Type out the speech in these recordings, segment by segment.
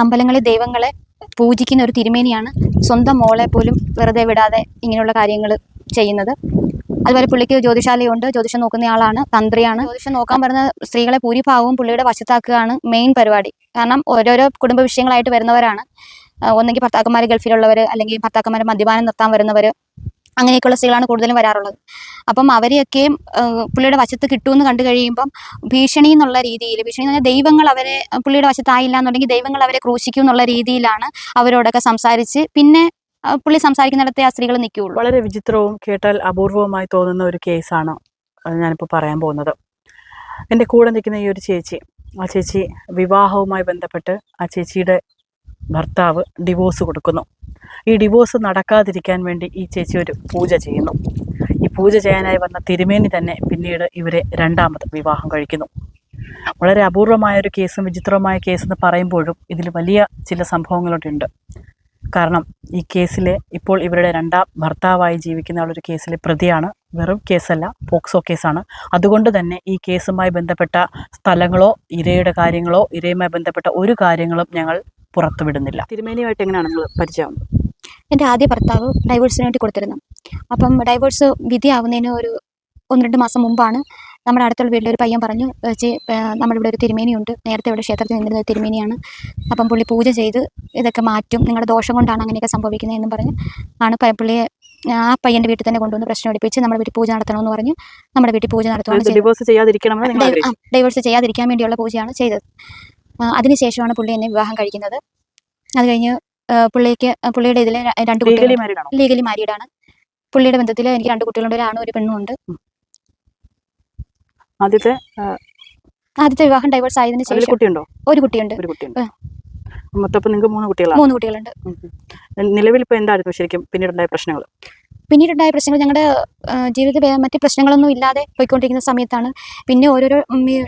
അമ്പലങ്ങളിൽ ദൈവങ്ങളെ പൂജിക്കുന്ന ഒരു തിരുമേനിയാണ് സ്വന്തം മോളെ പോലും വെറുതെ വിടാതെ ഇങ്ങനെയുള്ള കാര്യങ്ങൾ ചെയ്യുന്നത്. അതുപോലെ പുള്ളിക്ക് ജ്യോതിശാലയുണ്ട്, ജ്യോതിഷം നോക്കുന്ന ആളാണ്, തന്ത്രിയാണ്. ജ്യോതിഷം നോക്കാൻ വരുന്ന സ്ത്രീകളെ ഭൂരിഭാഗവും പുള്ളിയുടെ വശത്താക്കുകയാണ് മെയിൻ പരിപാടി. കാരണം ഓരോരോ കുടുംബ വിഷയങ്ങളായിട്ട് വരുന്നവരാണ്. ഒന്നെങ്കിൽ ഭർത്താക്കന്മാർ ഗൾഫിലുള്ളവർ, അല്ലെങ്കിൽ ഭർത്താക്കന്മാർ മദ്യപാനം നിർത്താൻ വരുന്നവർ, അങ്ങനെയൊക്കെയുള്ള സ്ത്രീകളാണ് കൂടുതലും വരാറുള്ളത്. അപ്പം അവരെയൊക്കെയും പുള്ളിയുടെ വശത്ത് കിട്ടുമെന്ന് കണ്ടു കഴിയുമ്പം ഭീഷണി എന്നുള്ള രീതിയിൽ, ഭീഷണി എന്ന് പറഞ്ഞാൽ ദൈവങ്ങൾ അവരെ പുള്ളിയുടെ വശത്തായില്ല എന്നുണ്ടെങ്കിൽ ദൈവങ്ങൾ അവരെ ക്രൂശിക്കും എന്നുള്ള രീതിയിലാണ് അവരോടൊക്കെ സംസാരിച്ച് പിന്നെ പുള്ളി സംസാരിക്കുന്നിടത്തെ ആ സ്ത്രീകൾ നിൽക്കുകയുള്ളൂ. വളരെ വിചിത്രവും കേട്ടാൽ അപൂർവമായി തോന്നുന്ന ഒരു കേസാണ് ഞാനിപ്പോൾ പറയാൻ പോകുന്നത്. എൻ്റെ കൂടെ നിൽക്കുന്ന ഈ ഒരു ചേച്ചി, ആ ചേച്ചി വിവാഹവുമായി ബന്ധപ്പെട്ട് ആ ചേച്ചിയുടെ ഭർത്താവ് ഡിവോഴ്സ് കൊടുക്കുന്നു. ഈ ഡിവോഴ്സ് നടക്കാതിരിക്കാൻ വേണ്ടി ഈ ചേച്ചി ഒരു പൂജ ചെയ്യുന്നു. ഈ പൂജ ചെയ്യാനായി വന്ന തിരുമേനി തന്നെ പിന്നീട് ഇവരെ രണ്ടാമത് വിവാഹം കഴിക്കുന്നു. വളരെ അപൂർവമായൊരു കേസും വിചിത്രമായ കേസെന്ന് പറയുമ്പോഴും ഇതിൽ വലിയ ചില സംഭവങ്ങളുണ്ട്. കാരണം ഈ കേസിലെ ഇപ്പോൾ ഇവരുടെ രണ്ടാം ഭർത്താവായി ജീവിക്കുന്ന ആളൊരു കേസിലെ പ്രതിയാണ്. വെറും കേസല്ല, പോക്സോ കേസാണ്. അതുകൊണ്ട് തന്നെ ഈ കേസുമായി ബന്ധപ്പെട്ട സ്ഥലങ്ങളോ ഇരയുടെ കാര്യങ്ങളോ ഇരയുമായി ബന്ധപ്പെട്ട ഒരു കാര്യങ്ങളും ഞങ്ങൾ പുറത്തുവിടുന്നില്ല. തിരുമേനിയുമായിട്ട് എങ്ങനെയാണ് നിങ്ങൾ പരിചയം? എൻ്റെ ആദ്യ ഭർത്താവ് ഡൈവേഴ്സിന് വേണ്ടി കൊടുത്തിരുന്നു. അപ്പം ഡൈവേഴ്സ് വിധിയാവുന്നതിന് ഒരു 1-2 മാസം മുമ്പാണ് നമ്മുടെ അടുത്തുള്ള വീട്ടിൽ ഒരു പയ്യൻ പറഞ്ഞു, ചേച്ചി നമ്മുടെ ഇവിടെ ഒരു തിരുമേനിയുണ്ട്, നേരത്തെ ഇവിടെ ക്ഷേത്രത്തിൽ നിന്നിരുന്ന ഒരു തിരുമേനിയാണ്, അപ്പം പുള്ളി പൂജ ചെയ്ത് ഇതൊക്കെ മാറ്റും, നിങ്ങളുടെ ദോഷം കൊണ്ടാണ് അങ്ങനെയൊക്കെ സംഭവിക്കുന്നതെന്നും പറഞ്ഞ് ആണ് പുള്ളിയെ ആ പയ്യൻ്റെ വീട്ടിൽ തന്നെ കൊണ്ടുവന്ന് പ്രശ്നം എടുപ്പിച്ച് നമ്മുടെ വീട്ടിൽ പൂജ നടത്തണമെന്ന് പറഞ്ഞ് നമ്മുടെ വീട്ടിൽ പൂജ നടത്തുകയാണ് ചെയ്തത്. ഡൈവേഴ്സ് ചെയ്യാതിരിക്കാൻ വേണ്ടിയുള്ള പൂജയാണ് ചെയ്തത്. അതിനുശേഷമാണ് പുള്ളി എന്നെ വിവാഹം കഴിക്കുന്നത്. അത് കഴിഞ്ഞ് പുള്ളിയുടെ ഇതിൽ 2 കുട്ടികൾ ലീഗലി മാരീഡാണ്. പുള്ളിയുടെ ബന്ധത്തിൽ എനിക്ക് 2 കുട്ടികളുണ്ട്, ഒരു ആണും ഒരു പെണ്ണും ഉണ്ട്. ആദ്യത്തെ വിവാഹം ഡൈവേഴ്സ് ആയതിനു ശേഷം ഒരു കുട്ടിയുണ്ട്. മൊത്തം നിങ്ങൾക്ക് 3 കുട്ടികളുണ്ട്. നിലവിൽ ഇപ്പോൾ എന്തായിരുന്നു ശരിക്കും പിന്നീടുണ്ടായ പ്രശ്നങ്ങൾ? പിന്നീടുണ്ടായ പ്രശ്നങ്ങൾ ഞങ്ങളുടെ ജീവിതത്തിൽ മറ്റ് പ്രശ്നങ്ങളൊന്നും ഇല്ലാതെ പോയിക്കൊണ്ടിരിക്കുന്ന സമയത്താണ് പിന്നെ ഓരോരോ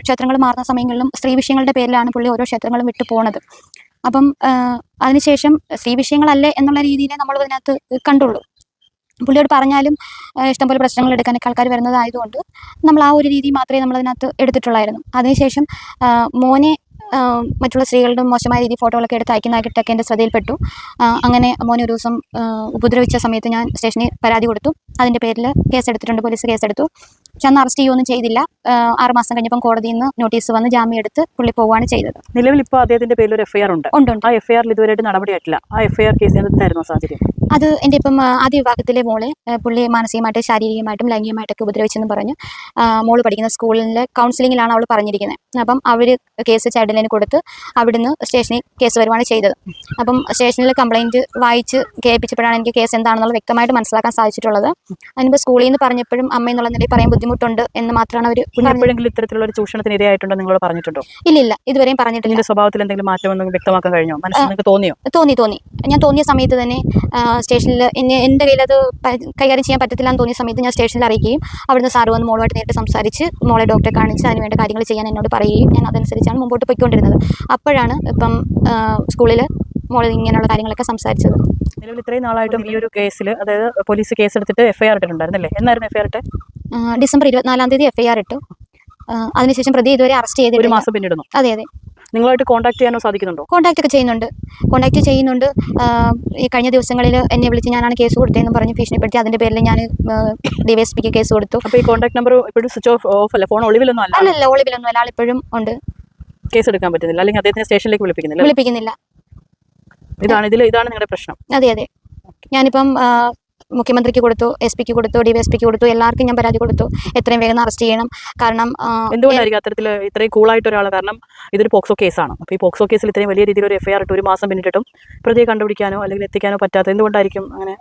ക്ഷേത്രങ്ങൾ മാറുന്ന സമയങ്ങളിലും സ്ത്രീ വിഷയങ്ങളുടെ പേരിലാണ് പുള്ളി ഓരോ ക്ഷേത്രങ്ങളും വിട്ടു പോണത്. അപ്പം അതിനുശേഷം സ്ത്രീ വിഷയങ്ങളല്ലേ എന്നുള്ള രീതിയിലേ നമ്മൾ അതിനകത്ത് കണ്ടുള്ളൂ. പുള്ളിയോട് പറഞ്ഞാലും ഇഷ്ടംപോലെ പ്രശ്നങ്ങൾ എടുക്കാനൊക്കെ ആൾക്കാർ വരുന്നതായതുകൊണ്ട് നമ്മൾ ആ ഒരു രീതി മാത്രമേ നമ്മളതിനകത്ത് എടുത്തിട്ടുള്ളായിരുന്നു. അതിനുശേഷം മോനെ മറ്റുള്ള സ്ത്രീകളുടെ മോശമായ രീതിയിൽ ഫോട്ടോകളൊക്കെ എടുത്ത് അയക്കുന്നതായിട്ടൊക്കെ എൻ്റെ ശ്രദ്ധയിൽപ്പെട്ടു. അങ്ങനെ മോനെ ഒരു ദിവസം ഉപദ്രവിച്ച സമയത്ത് ഞാൻ സ്റ്റേഷനിൽ പരാതി കൊടുത്തു. അതിൻ്റെ പേരിൽ കേസെടുത്തിട്ടുണ്ട്, പോലീസ് കേസെടുത്തു. പക്ഷെ അന്ന് അറസ്റ്റ് ചെയ്യുകയൊന്നും ചെയ്തില്ല. 6 മാസം കഴിഞ്ഞപ്പം കോടതിയിൽ നിന്ന് നോട്ടീസ് വന്ന് ജാമ്യം എടുത്ത് പുള്ളി പോവുകയാണ് ചെയ്തത്. നിലവിൽ ഇപ്പോൾ അദ്ദേഹത്തിൻ്റെ പേരിൽ ഒരു FIR ഉണ്ട്. ആ FIRൽ ഇതുവരെയായിട്ട് നടപടിയായിട്ടില്ല. ആ FIR കേസ് എന്തായിരുന്നു സാഹചര്യം? അത് എൻ്റെ ഇപ്പം ആദ്യ വിഭാഗത്തിലെ മോളെ പുള്ളി മാനസികമായിട്ടും ശാരീരികമായിട്ടും ലൈംഗികമായിട്ടൊക്കെ ഉപദ്രവിച്ചെന്ന് പറഞ്ഞ് മോള് പഠിക്കുന്ന സ്കൂളിലെ കൗൺസിലിങ്ങിലാണ് അവൾ പറഞ്ഞിരിക്കുന്നത്. അപ്പം അവർ കേസ് ചൈൽഡ് ലൈന് കൊടുത്ത് അവിടുന്ന് സ്റ്റേഷനിൽ കേസ് വരുവാണ് ചെയ്തത്. അപ്പം സ്റ്റേഷനിൽ കംപ്ലയിൻറ്റ് വായിച്ച് കേൾപ്പിച്ചപ്പോഴാണ് എനിക്ക് കേസ് എന്താണെന്നുള്ളത് വ്യക്തമായിട്ട് മനസ്സിലാക്കാൻ സാധിച്ചിട്ടുള്ളത്. അതിനുമ്പോൾ സ്കൂളിൽ നിന്ന് പറഞ്ഞപ്പോഴും അമ്മ എന്നുള്ള നിലയിൽ പറയാൻ ബുദ്ധിമുട്ടുണ്ട് എന്ന് മാത്രമാണ് അവർ. എപ്പോഴെങ്കിലും ഇത്തരത്തിലുള്ള ഒരു ചൂഷണത്തിന് ഇരയായിട്ടുണ്ടോ നിങ്ങളോട് പറഞ്ഞിട്ടുണ്ടോ? ഇല്ല, ഇതുവരെയും പറഞ്ഞിട്ടില്ല. സ്വഭാവത്തിൽ എന്തെങ്കിലും മാറ്റം വ്യക്തമാക്കാൻ കഴിഞ്ഞോ? മനസ്സിൽ തോന്നിയോ? തോന്നി. ഞാൻ തോന്നിയ സമയത്ത് തന്നെ സ്റ്റേഷനിൽ എൻ്റെ കയ്യിൽ അത് കൈകാര്യം ചെയ്യാൻ പറ്റത്തില്ല എന്ന് തോന്നിയ സമയത്ത് ഞാൻ സ്റ്റേഷനിൽ അറിയിക്കുകയും അവിടുന്ന് സാറ് വന്ന് മോളുമായിട്ട് നേരിട്ട് സംസാരിച്ച് മോളെ ഡോക്ടറെ കാണിച്ച് അതിനുവേണ്ട കാര്യങ്ങൾ ചെയ്യാൻ എന്നോട് പറയുകയും ഞാൻ അതനുസരിച്ചാണ് മുമ്പോട്ട് പോയിക്കൊണ്ടിരുന്നത്. അപ്പോഴാണ് ഇപ്പം സ്കൂളിൽ മോൾ ഇങ്ങനെയുള്ള കാര്യങ്ങളൊക്കെ സംസാരിച്ചത്. നിലവിൽ ഇത്രയും നാളായിട്ടും ഈ ഒരു കേസിൽ, അതായത് പോലീസ് കേസെടുത്തിട്ട് FIR ഇട്ടിട്ടുണ്ടായിരുന്നല്ലേ? എന്നായിരുന്നു FIR ഇട്ട്? ഡിസംബർ 24-ാം തീയതി FIR ഇട്ടു. അതിനുശേഷം പ്രതി ഇതുവരെ അറസ്റ്റ് ചെയ്തിട്ട് 1 മാസം പിന്നിടുന്നു. അതെ. നിങ്ങളായിട്ട് കോൺടാക്ട് ചെയ്യാനോ സാധിക്കുന്നുണ്ടോ? കോൺടാക്ട് ഒക്കെ ചെയ്യുന്നുണ്ട്. ഈ കഴിഞ്ഞ ദിവസങ്ങളിൽ എന്നെ വിളിച്ച് ഞാനാണ് കേസ് കൊടുത്തതെന്ന് പറഞ്ഞ് ഭീഷണിപ്പെടുത്തി. അതിൻ്റെ പേരിൽ ഞാൻ DYSPക്ക് കേസ് കൊടുത്തു. അപ്പോൾ ഈ കോൺടാക്ട് നമ്പർ ഇപ്പോഴും സ്വിച്ച് ഓഫ് അല്ല? ഫോൺ ഒളിവിലൊന്നും അല്ല, ഒളിവിലൊന്നും അല്ല, ആളിപ്പോഴും ഉണ്ട്. കേസ് എടുക്കാൻ പറ്റുന്നില്ല, അല്ലെങ്കിൽ അദ്ദേഹത്തിന് സ്റ്റേഷനിലേക്ക് വിളിപ്പിക്കുന്നില്ല. ഇതാണ് നിങ്ങളുടെ പ്രശ്നം? അതെ. ഞാനിപ്പം മുഖ്യമന്ത്രിക്ക് കൊടുത്തു, SP-ക്ക് കൊടുത്തു, DYSPക്ക് കൊടുത്തു, എല്ലാവർക്കും ഞാൻ പരാതി കൊടുത്തു. എത്രയും വേഗം അറസ്റ്റ് ചെയ്യണം. കാരണം എന്തുകൊണ്ടായിരിക്കും അത്തരത്തിൽ ഇത്രയും കൂളായിട്ട് ഒരാൾ? കാരണം ഇതൊരു പോക്സോ കേസാണ്. അപ്പോൾ ഈ പോക്സോ കേസിൽ ഇത്രയും വലിയ രീതിയിൽ ഒരു FIR ഇട്ട് 1 മാസം പിന്നിട്ടിട്ടും പ്രതിയെ കണ്ടുപിടിക്കാനോ അല്ലെങ്കിൽ എത്തിക്കാനോ പറ്റാത്ത എന്തുകൊണ്ടായിരിക്കും അങ്ങനെ?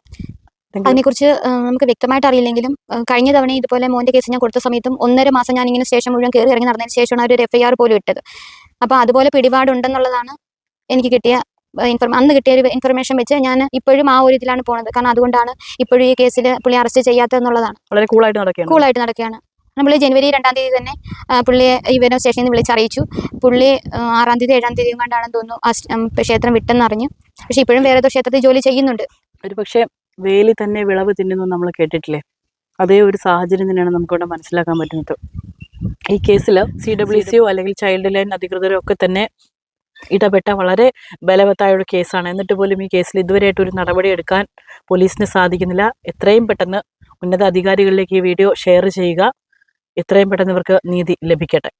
അതിനെക്കുറിച്ച് നമുക്ക് വ്യക്തമായിട്ട് അറിയില്ലെങ്കിലും കഴിഞ്ഞ തവണ ഇതുപോലെ മോൻ്റെ കേസ് ഞാൻ കൊടുത്ത സമയത്തും 1.5 മാസം ഞാനിങ്ങനെ സ്റ്റേഷൻ മുഴുവൻ കയറി ഇറങ്ങി നടന്നതിന് ശേഷമാണ് ഒരു FIR പോലും ഇട്ടത്. അപ്പോൾ അതുപോലെ പിടിപാടുണ്ടെന്നുള്ളതാണ് എനിക്ക് കിട്ടിയ അന്ന് കിട്ടിയ ഒരു ഇൻഫർമേഷൻ വെച്ച് ഞാൻ ഇപ്പോഴും ആ ഒരു ഇതിലാണ് പോകുന്നത്. കാരണം അതുകൊണ്ടാണ് ഇപ്പോഴും ഈ കേസിൽ പുള്ളി അറസ്റ്റ് ചെയ്യാത്തതെന്നുള്ളതാണ്. വളരെ കൂളായിട്ട് നടക്കുകയാണ്. നമ്മൾ ജനുവരി 2-ാം തീയതി തന്നെ പുള്ളിയെ ഇവരെ സ്റ്റേഷനിൽ നിന്ന് വിളിച്ചറിയിച്ചു. പുള്ളി 6-ാം തീയതി 7-ാം തീയതി കണ്ടാണെന്ന് തോന്നുന്നു ക്ഷേത്രം വിട്ടെന്നറിഞ്ഞു. പക്ഷെ ഇപ്പോഴും വേറെ ഏതോ ക്ഷേത്രത്തിൽ ജോലി ചെയ്യുന്നുണ്ട്. ഒരു പക്ഷേ വേലി തന്നെ വിളവ് തിന്നുന്നു നമ്മൾ കേട്ടിട്ടില്ലേ? അതേ ഒരു സാഹചര്യം തന്നെയാണ് നമുക്കിവിടെ മനസ്സിലാക്കാൻ പറ്റുന്നത്. ഈ കേസിൽ CWCയോ അല്ലെങ്കിൽ ചൈൽഡ് ലൈൻ അധികൃതരോ ഒക്കെ തന്നെ ഇടപെട്ട വളരെ ബലവത്തായ ഒരു കേസാണ്. എന്നിട്ട് പോലും ഈ കേസിൽ ഇതുവരെയായിട്ട് ഒരു നടപടി എടുക്കാൻ പോലീസിന് സാധിക്കുന്നില്ല. എത്രയും പെട്ടെന്ന് ഉന്നത അധികാരികളിലേക്ക് ഈ വീഡിയോ ഷെയർ ചെയ്യുക. എത്രയും പെട്ടെന്ന് ഇവർക്ക് നീതി ലഭിക്കട്ടെ.